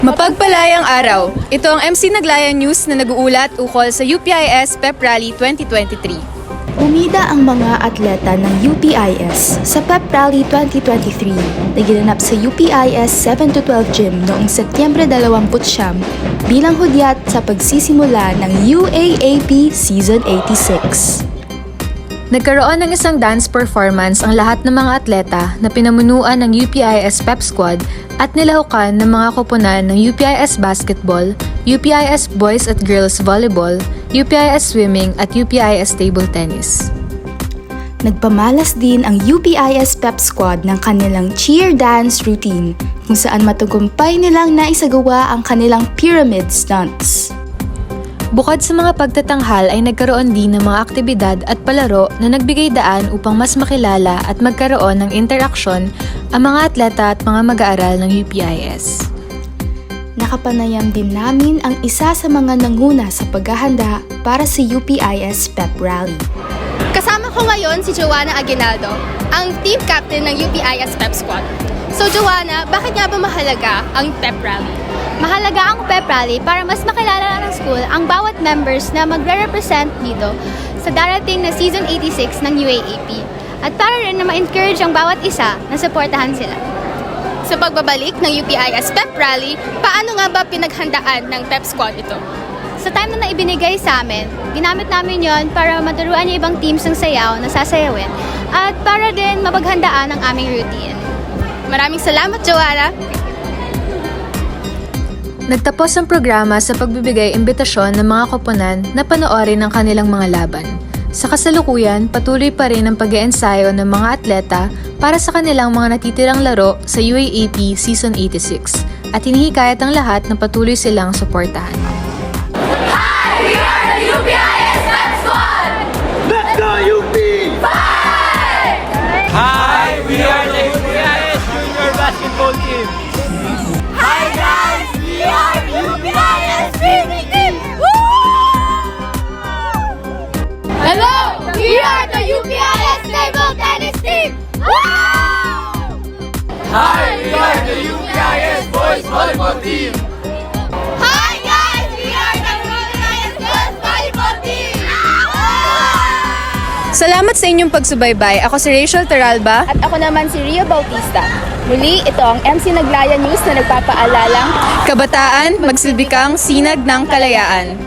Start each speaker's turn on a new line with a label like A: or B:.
A: Mapagpalayang araw. Ito ang MC Naglaya News na nag-uulat ukol sa UPIS Pep Rally 2023.
B: Umida ang mga atleta ng UPIS sa Pep Rally 2023 na ginanap sa UPIS 7-12 Gym noong Setyembre 29 bilang hudyat sa pagsisimula ng UAAP Season 86.
A: Nagkaroon ng isang dance performance ang lahat ng mga atleta na pinamunuan ng UPIS Pep Squad at nilahukan ng mga koponan ng UPIS Basketball, UPIS Boys at Girls Volleyball, UPIS Swimming at UPIS Table Tennis.
B: Nagpamalas din ang UPIS Pep Squad ng kanilang cheer dance routine kung saan matagumpay nilang naisagawa ang kanilang pyramid stunts.
A: Bukod sa mga pagtatanghal ay nagkaroon din ng mga aktibidad at palaro na nagbigay daan upang mas makilala at magkaroon ng interaksyon ang mga atleta at mga mag-aaral ng UPIS.
B: Nakapanayam din namin ang isa sa mga nanguna sa paghahanda para sa UPIS Pep Rally.
C: Kasama ko ngayon si Joanna Aguinaldo, ang team captain ng UPIS Pep Squad. So Joanna, bakit nga ba mahalaga ang Pep Rally?
D: Mahalaga ang Pep Rally para mas makilala ng school ang bawat members na magre-represent dito sa darating na Season 86 ng UAAP at para rin na ma-encourage ang bawat isa na supportahan sila.
C: Sa pagbabalik ng UPIS Pep Rally, paano nga ba pinaghandaan ng Pep Squad ito?
D: Sa time na naibinigay sa amin, ginamit namin yon para maturuan yung ibang teams ng sayaw na sasayawin at para din mapaghandaan ang aming routine.
C: Maraming salamat, Joanna!
A: Nagtapos ang programa sa pagbibigay imbitasyon ng mga koponan na panoorin ang kanilang mga laban. Sa kasalukuyan, patuloy pa rin ang pag-iensayo ng mga atleta para sa kanilang mga natitirang laro sa UAAP Season 86 at hinihikayat ang lahat na patuloy silang suportahan.
E: Hi! We are the UPIS Pep Squad!
F: Let's go UP!
E: Fight!
F: Hi! We are the UPIS Junior Basketball Team!
E: Hi guys! We are the UPIS Swimming Team! Hello! We are the UPIS Table Tennis Team!
F: Hi! We are the UPIS Boys Volleyball Team!
E: Hi guys! We are the UPIS Girls Volleyball Team!
A: Salamat sa inyong pagsubaybay. Ako si Rachel Teralba.
C: At ako naman si Ria Bautista. Muli, ito ang MC Naglaya News na nagpapaalalang
A: Kabataan, magsilbi kang sinag ng kalayaan.